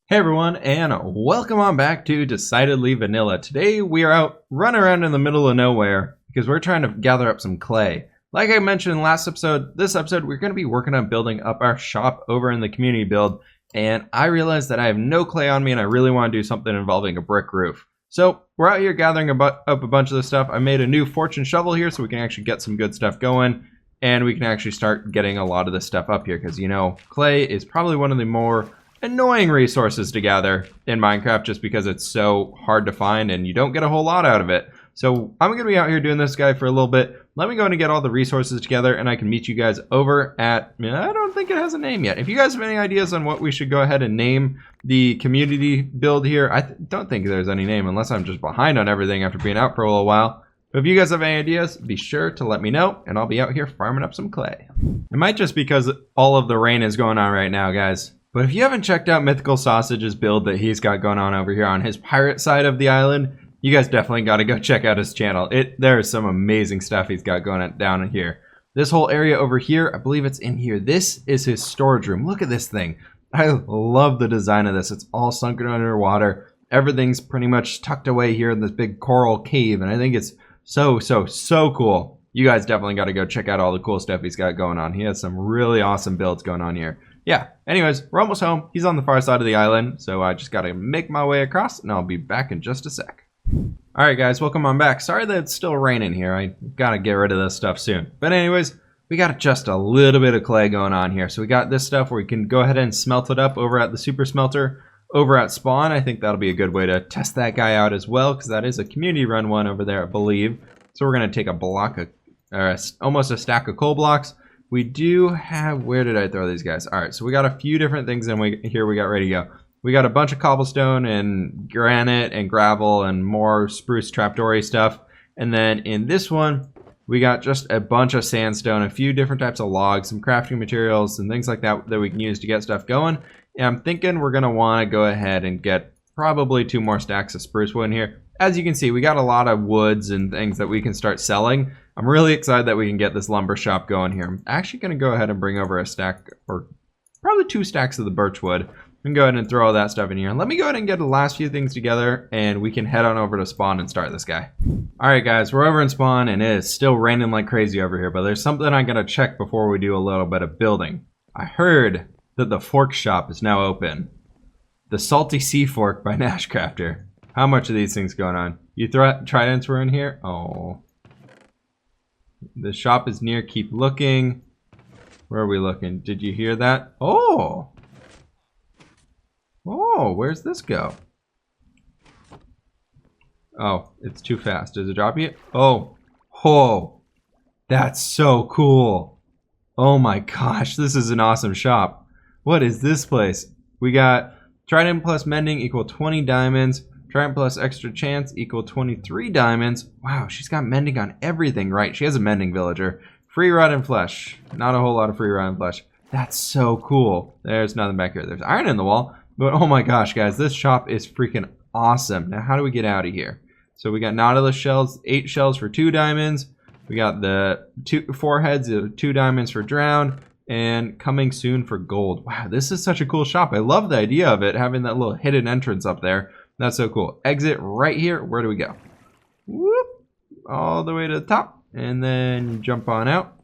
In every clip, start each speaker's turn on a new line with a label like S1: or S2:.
S1: Hey everyone, and welcome on back to Decidedly Vanilla. Today we are out running around in the middle of nowhere because we're trying to gather up some clay. Like I mentioned in last episode, this episode we're going to be working on building up our shop over in the community build, and I realized that I have no clay on me and I really want to do something involving a brick roof. So we're out here gathering up a bunch of this stuff. I made a new fortune shovel here so we can actually get some good stuff going, and we can actually start getting a lot of this stuff up here because, you know, clay is probably one of the more annoying resources to gather in Minecraft just because it's so hard to find and you don't get a whole lot out of it. So I'm going to be out here doing this guy for a little bit. Let me go and get all the resources together and I can meet you guys over at, I don't think it has a name yet. If you guys have any ideas on what we should go ahead and name the community build here, I don't think there's any name unless I'm just behind on everything after being out for a little while. But if you guys have any ideas, be sure to let me know and I'll be out here farming up some clay. It might just because all of the rain is going on right now, guys. But if you haven't checked out Mythical Sausage's build that he's got going on over here on his pirate side of the island, you guys definitely got to go check out his channel. There is some amazing stuff he's got going on down in here. This whole area over here, I believe it's in here. This is his storage room. Look at this thing. I love the design of this. It's all sunken underwater. Everything's pretty much tucked away here in this big coral cave, and I think it's so cool. You guys definitely got to go check out all the cool stuff he's got going on. He has some really awesome builds going on here. Yeah, anyways, we're almost home. He's on the far side of the island, so I just gotta make my way across, and I'll be back in just a sec. Alright guys, welcome on back. Sorry that it's still raining here. I gotta get rid of this stuff soon. But anyways, we got just a little bit of clay going on here. So we got this stuff where we can go ahead and smelt it up over at the super smelter over at spawn. I think that'll be a good way to test that guy out as well, because that is a community run one over there, I believe. So we're gonna take a block of, almost a stack of coal blocks. We do have, where did I throw these guys? All right, so we got a few different things and here we got ready to go. We got a bunch of cobblestone and granite and gravel and more spruce trapdoory stuff. And then in this one, we got just a bunch of sandstone, a few different types of logs, some crafting materials and things like that that we can use to get stuff going. And I'm thinking we're gonna wanna go ahead and get probably 2 more stacks of spruce wood in here. As you can see, we got a lot of woods and things that we can start selling. I'm really excited that we can get this lumber shop going here. I'm actually going to go ahead and bring over a stack, or probably 2 stacks of the birch wood. And go ahead and throw all that stuff in here. Let me go ahead and get the last few things together, and we can head on over to spawn and start this guy. Alright guys, we're over in spawn, and it is still raining like crazy over here, but there's something I gotta check before we do a little bit of building. I heard that the fork shop is now open. The Salty Sea Fork by Nashcrafter. How much of these things going on? You tridents were in here? Oh. The shop is near. Keep looking. Where are we looking? Did you hear that? Oh. Oh, where's this go? Oh, it's too fast. Does it drop you? Oh. Oh. That's so cool. Oh my gosh, this is an awesome shop. What is this place? We got trident plus mending equal 20 diamonds. Trident plus extra chance equal 23 diamonds. Wow, she's got mending on everything, right? She has a mending villager. Free rotten flesh. Not a whole lot of free rotten flesh. That's so cool. There's nothing back here. There's iron in the wall. But oh my gosh, guys, this shop is freaking awesome. Now, how do we get out of here? So we got Nautilus shells, 8 shells for 2 diamonds. We got the 4 heads, 2 diamonds for drown. And coming soon for gold. Wow, this is such a cool shop. I love the idea of it, having that little hidden entrance up there. That's so cool. Exit right here. Where do we go? Whoop. All the way to the top. And then jump on out.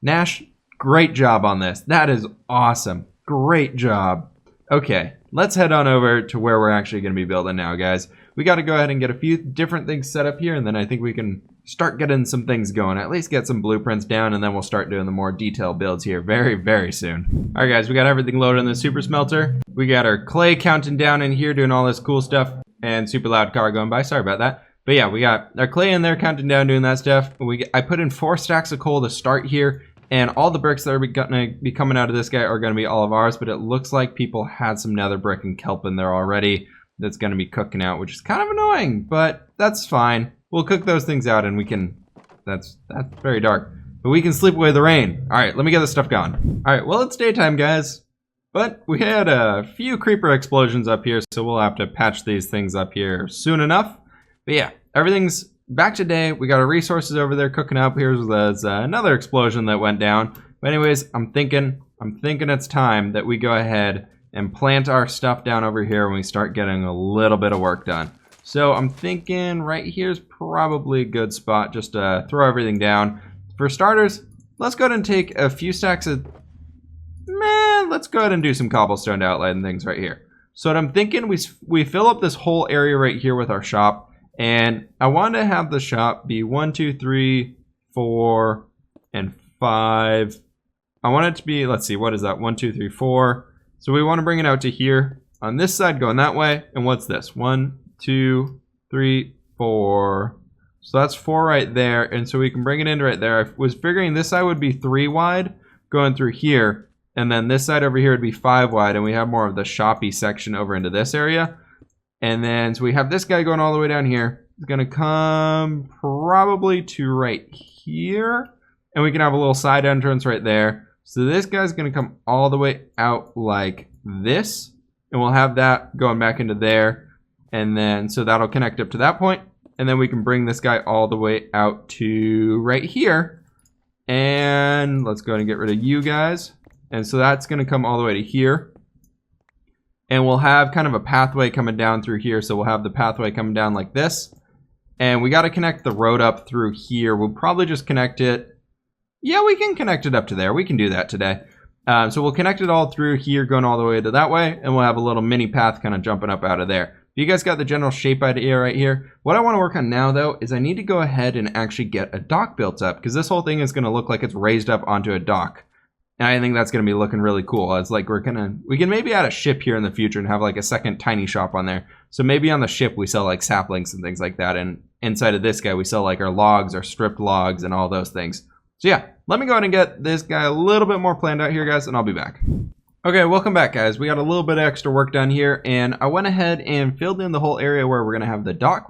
S1: Nash, great job on this. That is awesome. Great job. Okay, let's head on over to where we're actually going to be building now, guys. We got to go ahead and get a few different things set up here, and then I think we can start getting some things going. At least get some blueprints down, and then we'll start doing the more detailed builds here very soon. All right, guys, we got everything loaded in the super smelter. We got our clay counting down in here, doing all this cool stuff, and super loud car going by. Sorry about that. But yeah, we got our clay in there counting down, doing that stuff. I put in 4 stacks of coal to start here, and all the bricks that are gonna be coming out of this guy are gonna be all of ours, but it looks like people had some nether brick and kelp in there already that's gonna be cooking out, which is kind of annoying, but that's fine. We'll cook those things out and we can, that's very dark, but we can sleep away the rain. All right, let me get this stuff going. All right, well, it's daytime, guys, but we had a few creeper explosions up here, so we'll have to patch these things up here soon enough. But yeah, everything's back today. We got our resources over there cooking up. There's another explosion that went down. But anyways, I'm thinking it's time that we go ahead and plant our stuff down over here when we start getting a little bit of work done. So I'm thinking right here is probably a good spot just to throw everything down. For starters, let's go ahead and take a few stacks of... let's go ahead and do some cobblestone to outline things right here. So what I'm thinking, we fill up this whole area right here with our shop. And I want to have the shop be 1, 2, 3, 4, and 5. I want it to be, let's see, what is that? 1, 2, 3, 4. So we want to bring it out to here. On this side, going that way. And what's this? 1, 2, 3, 4. So that's 4 right there. And so we can bring it in right there. I was figuring this side would be 3 wide going through here. And then this side over here would be 5 wide. And we have more of the shoppy section over into this area. And then, so we have this guy going all the way down here. It's going to come probably to right here. And we can have a little side entrance right there. So this guy's going to come all the way out like this. And we'll have that going back into there. And then, so that'll connect up to that point. And then we can bring this guy all the way out to right here. And let's go ahead and get rid of you guys. And so that's going to come all the way to here. And we'll have kind of a pathway coming down through here. So we'll have the pathway coming down like this. And we got to connect the road up through here. We'll probably just connect it. Yeah, we can connect it up to there. We can do that today. So we'll connect it all through here, going all the way to that way. And we'll have a little mini path kind of jumping up out of there. You guys got the general shape idea right here. What I want to work on now, though, is I need to go ahead and actually get a dock built up. Because this whole thing is going to look like it's raised up onto a dock. And I think that's going to be looking really cool. It's like we can maybe add a ship here in the future and have like a second tiny shop on there. So maybe on the ship we sell like saplings and things like that. And inside of this guy we sell like our logs, our stripped logs, and all those things. So yeah, let me go ahead and get this guy a little bit more planned out here, guys, and I'll be back. Okay, welcome back, guys. We got a little bit of extra work done here, and I went ahead and filled in the whole area where we're going to have the dock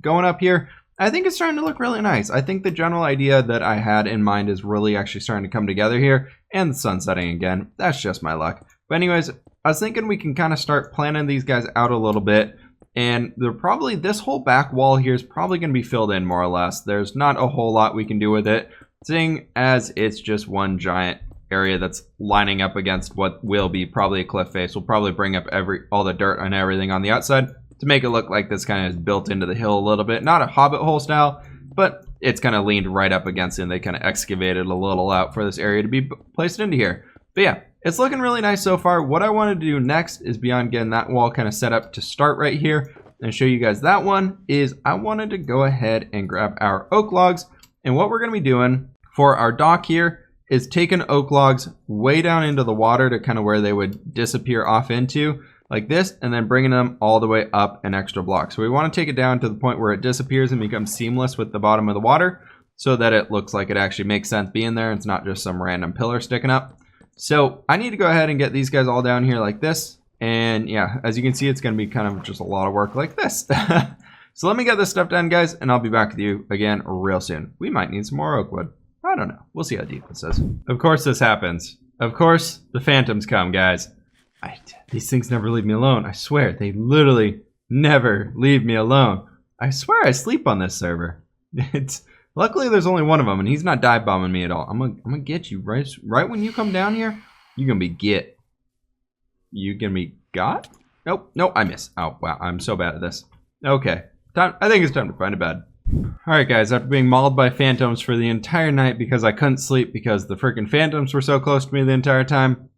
S1: going up here. I think it's starting to look really nice. I think the general idea that I had in mind is really actually starting to come together here. And the sun setting again. That's just my luck. But anyways, I was thinking we can kind of start planning these guys out a little bit. And they're probably, this whole back wall here is probably going to be filled in more or less. There's not a whole lot we can do with it, seeing as it's just one giant area that's lining up against what will be probably a cliff face. We'll probably bring up all the dirt and everything on the outside to make it look like this kind of is built into the hill a little bit. Not a hobbit hole style, but it's kind of leaned right up against it, and they kind of excavated a little out for this area to be placed into here. But yeah, it's looking really nice so far. What I wanted to do next is, beyond getting that wall kind of set up to start right here and show you guys that one, is I wanted to go ahead and grab our oak logs. And what we're going to be doing for our dock here is taking oak logs way down into the water to kind of where they would disappear off into, like this, and then bringing them all the way up an extra block. So we want to take it down to the point where it disappears and becomes seamless with the bottom of the water, so that it looks like it actually makes sense being there. It's not just some random pillar sticking up. So I need to go ahead and get these guys all down here like this. And yeah, as you can see, it's going to be kind of just a lot of work like this. So let me get this stuff done, guys, and I'll be back with you again real soon. We might need some more oak wood. I don't know. We'll see how deep this is. Of course this happens. Of course the phantoms come, guys. These things never leave me alone. I swear, they literally never leave me alone. I swear I sleep on this server. Luckily there's only one of them, and he's not dive bombing me at all. I'm gonna get you right when you come down here. You're gonna be get. You gonna be got? Nope, I miss. Oh wow, I'm so bad at this. Okay, I think it's time to find a bed. All right, guys. After being mauled by phantoms for the entire night because I couldn't sleep because the freaking phantoms were so close to me the entire time.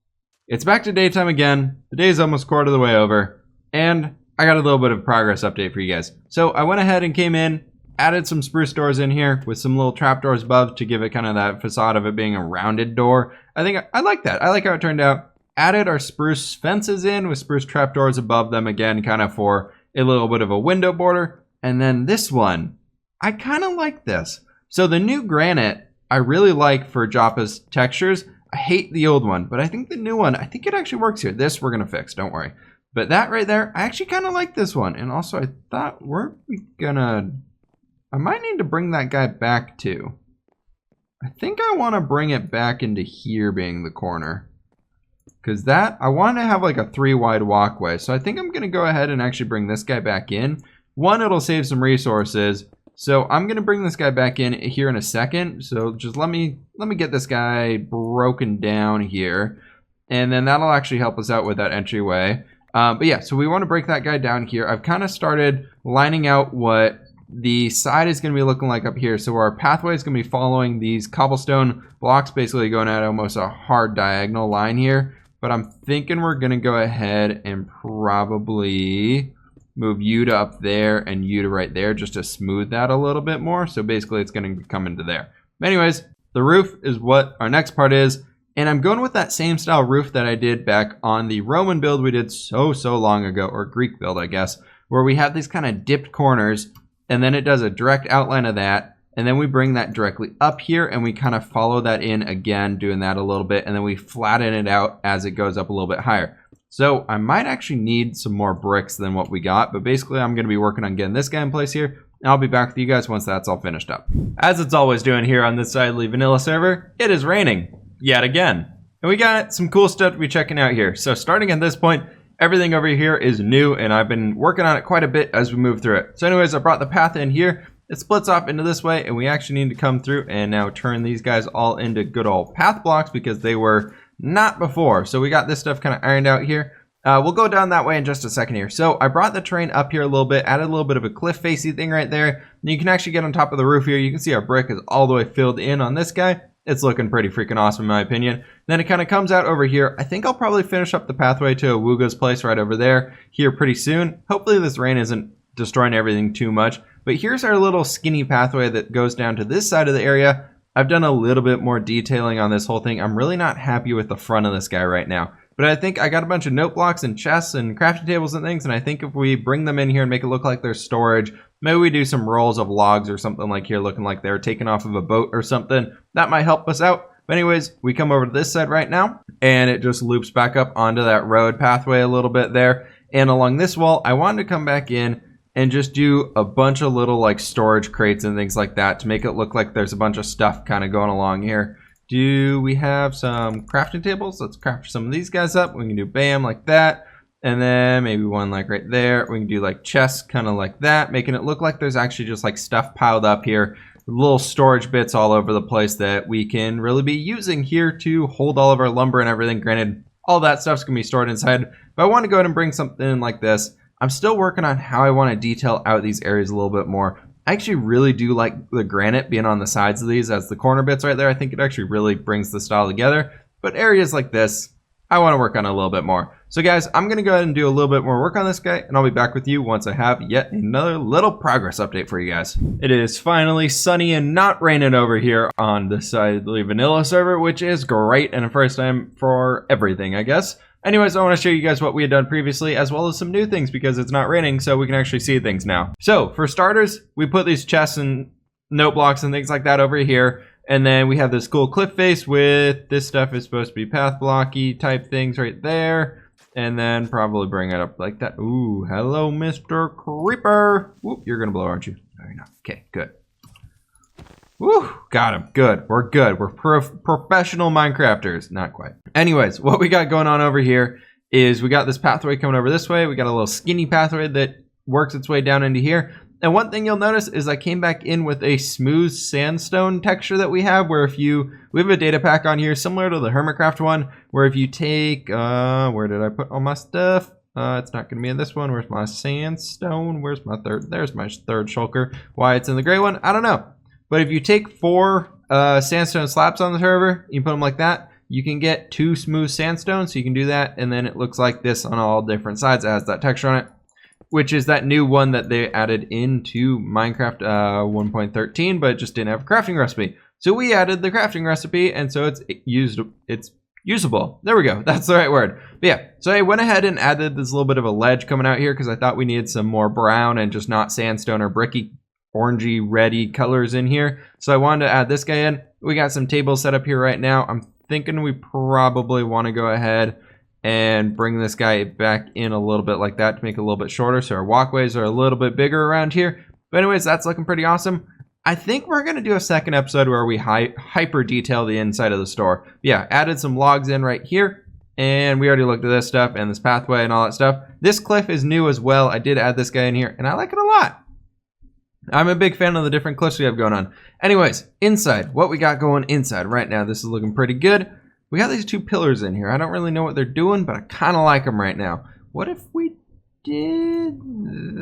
S1: It's back to daytime again. The day's almost quarter of the way over, and I got a little bit of a progress update for you guys. So I went ahead and came in, added some spruce doors in here with some little trapdoors above to give it kind of that facade of it being a rounded door. I think I like that. I like how it turned out. Added our spruce fences in with spruce trapdoors above them again, kind of for a little bit of a window border. And then this one, I kind of like this. So the new granite, I really like for Joppa's textures. I hate the old one, but I think the new one, I think it actually works here. This we're going to fix, don't worry. But that right there, I actually kind of like this one. And also I thought, I might need to bring that guy back too. I think I want to bring it back into here being the corner. Because I want to have like a 3 wide walkway. So I think I'm going to go ahead and actually bring this guy back in. One, it'll save some resources. So I'm going to bring this guy back in here in a second. So just let me get this guy broken down here. And then that'll actually help us out with that entryway. But yeah, so we want to break that guy down here. I've kind of started lining out what the side is going to be looking like up here. So our pathway is going to be following these cobblestone blocks, basically going at almost a hard diagonal line here. But I'm thinking we're going to go ahead and probably move you to up there and you to right there just to smooth that a little bit more. So basically it's going to come into there. But anyways, the roof is what our next part is. And I'm going with that same style roof that I did back on the Roman build we did so long ago, or Greek build, I guess, where we have these kind of dipped corners, and then it does a direct outline of that, and then we bring that directly up here, and we kind of follow that in again, doing that a little bit, and then we flatten it out as it goes up a little bit higher. So I might actually need some more bricks than what we got, but basically I'm going to be working on getting this guy in place here, and I'll be back with you guys once that's all finished up. As it's always doing here on this Decidedly Vanilla server, it is raining. Yet again. And we got some cool stuff to be checking out here. So starting at this point, everything over here is new, and I've been working on it quite a bit as we move through it. So anyways, I brought the path in here. It splits off into this way, and we actually need to come through and now turn these guys all into good old path blocks because they were not before. So we got this stuff kind of ironed out here. We'll go down that way in just a second here. So I brought the terrain up here a little bit, added a little bit of a cliff facey thing right there. And you can actually get on top of the roof here. You can see our brick is all the way filled in on this guy. It's looking pretty freaking awesome in my opinion. Then it kind of comes out over here. I think I'll probably finish up the pathway to Awuga's place right over there here pretty soon. Hopefully this rain isn't destroying everything too much. But here's our little skinny pathway that goes down to this side of the area. I've done a little bit more detailing on this whole thing. I'm really not happy with the front of this guy right now. But I think I got a bunch of note blocks and chests and crafting tables and things. And I think if we bring them in here and make it look like there's storage, maybe we do some rolls of logs or something like here looking like they're taken off of a boat or something. That might help us out. But anyways, we come over to this side right now. And it just loops back up onto that road pathway a little bit there. And along this wall, I wanted to come back in and just do a bunch of little like storage crates and things like that to make it look like there's a bunch of stuff kind of going along here. Do we have some crafting tables? Let's craft some of these guys up. We can do bam like that. And then maybe one like right there. We can do like chests kind of like that, making it look like there's actually just like stuff piled up here. Little storage bits all over the place that we can really be using here to hold all of our lumber and everything. Granted, all that stuff's going to be stored inside. But I want to go ahead and bring something in like this. I'm still working on how I want to detail out these areas a little bit more. I actually really do like the granite being on the sides of these as the corner bits right there. I think it actually really brings the style together. But areas like this, I want to work on a little bit more. So guys, I'm going to go ahead and do a little bit more work on this guy, and I'll be back with you once I have yet another little progress update for you guys. It is finally sunny and not raining over here on the Decidedly Vanilla server, which is great and a first time for everything, I guess. Anyways, I want to show you guys what we had done previously, as well as some new things because it's not raining, so we can actually see things now. So, for starters, we put these chests and note blocks and things like that over here, and then we have this cool cliff face with this stuff is supposed to be path blocky type things right there, and then probably bring it up like that. Ooh, hello, Mr. Creeper. Whoop, you're gonna blow, aren't you? Very nice. Okay, good. Woo, got him. Good. We're good. We're professional Minecrafters. Not quite. Anyways, what we got going on over here is we got this pathway coming over this way. We got a little skinny pathway that works its way down into here. And one thing you'll notice is I came back in with a smooth sandstone texture that we have, where we have a data pack on here similar to the Hermitcraft one, where if you take, where did I put all my stuff? It's not going to be in this one. Where's my sandstone? Where's my third? There's my third shulker. Why it's in the gray one, I don't know. But if you take 4 sandstone slabs on the server, you put them like that, you can get 2 smooth sandstone. So you can do that, and then it looks like this on all different sides. It has that texture on it, which is that new one that they added into Minecraft 1.13, but it just didn't have a crafting recipe. So we added the crafting recipe, and so it's usable. There we go. That's the right word. But yeah, so I went ahead and added this little bit of a ledge coming out here because I thought we needed some more brown and just not sandstone or bricky orangey reddy colors in here. So I wanted to add this guy in. We got some tables set up here right now. I'm thinking we probably want to go ahead and bring this guy back in a little bit like that to make it a little bit shorter, so our walkways are a little bit bigger around here. But anyways, that's looking pretty awesome. I think we're going to do a second episode where we hyper detail the inside of the store. Yeah, added some logs in right here, and we already looked at this stuff and this pathway and all that stuff. This cliff is new as well. I did add this guy in here, and I like it a lot. I'm a big fan of the different cliffs we have going on. Anyways, inside, what we got going inside right now, this is looking pretty good. We got these 2 pillars in here. I don't really know what they're doing, but I kind of like them right now. What if we did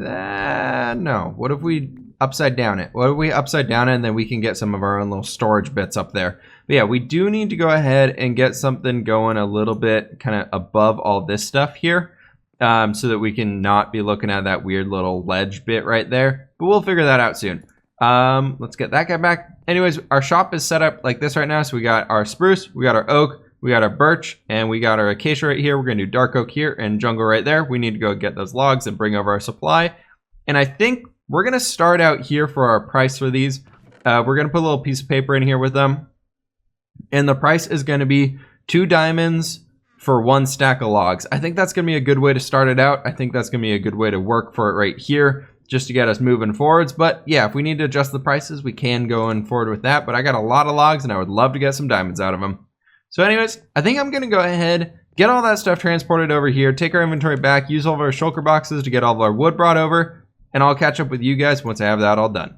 S1: that? No. What if we upside down it? What if we upside down it and then we can get some of our own little storage bits up there? But yeah, we do need to go ahead and get something going a little bit kind of above all this stuff here, so that we can not be looking at that weird little ledge bit right there. But we'll figure that out soon. Let's get that guy back. Anyways, our shop is set up like this right now. So we got our spruce, we got our oak, we got our birch, and we got our acacia right here. We're going to do dark oak here and jungle right there. We need to go get those logs and bring over our supply. And I think we're going to start out here for our price for these. We're going to put a little piece of paper in here with them. And the price is going to be 2 diamonds for 1 stack of logs. I think that's going to be a good way to start it out. I think that's going to be a good way to work for it right here, just to get us moving forwards. But yeah, if we need to adjust the prices, we can go forward with that. But I got a lot of logs and I would love to get some diamonds out of them. So anyways, I think I'm going to go ahead, get all that stuff transported over here, take our inventory back, use all of our shulker boxes to get all of our wood brought over, and I'll catch up with you guys once I have that all done.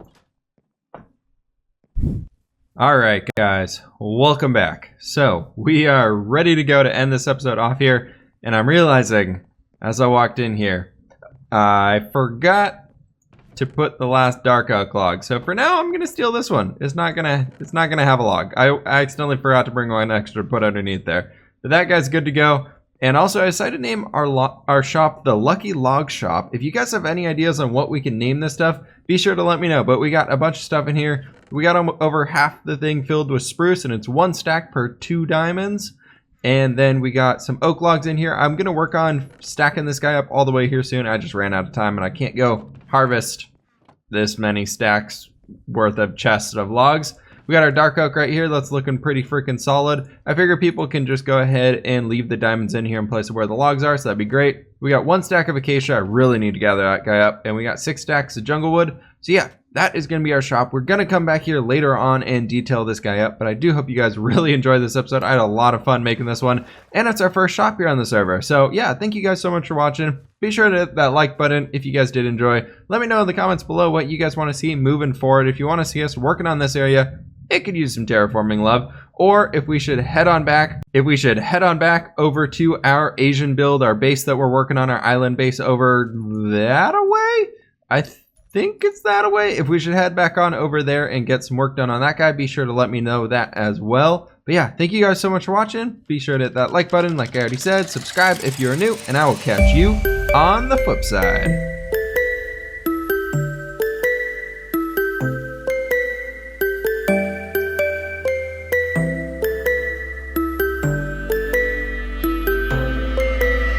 S1: Alright guys, welcome back. So, we are ready to go to end this episode off here, and I'm realizing, as I walked in here, I forgot to put the last dark oak log. So for now, I'm gonna steal this one. It's not gonna have a log. I accidentally forgot to bring one extra to put underneath there. But that guy's good to go. And also, I decided to name our shop the Lucky Log Shop. If you guys have any ideas on what we can name this stuff, be sure to let me know. But we got a bunch of stuff in here. We got over half the thing filled with spruce, and it's 1 stack per 2 diamonds. And then we got some oak logs in here. I'm gonna work on stacking this guy up all the way here soon. I just ran out of time and I can't go harvest this many stacks worth of chests of logs. We got our dark oak right here. That's looking pretty freaking solid. I figure people can just go ahead and leave the diamonds in here in place of where the logs are, so that'd be great. We got 1 stack of acacia. I really need to gather that guy up. And we got 6 stacks of jungle wood. So yeah, that is going to be our shop. We're going to come back here later on and detail this guy up, but I do hope you guys really enjoyed this episode. I had a lot of fun making this one, and it's our first shop here on the server. So yeah, thank you guys so much for watching. Be sure to hit that like button if you guys did enjoy. Let me know in the comments below what you guys want to see moving forward. If you want to see us working on this area, it could use some terraforming love, or if we should head on back over to our Asian build, our base that we're working on, our island base over that away. I think it's that away. If we should head back on over there and get some work done on that guy, be sure to let me know that as well. But yeah, thank you guys so much for watching. Be sure to hit that like button, like I already said. Subscribe if you're new, and I will catch you on the flip side.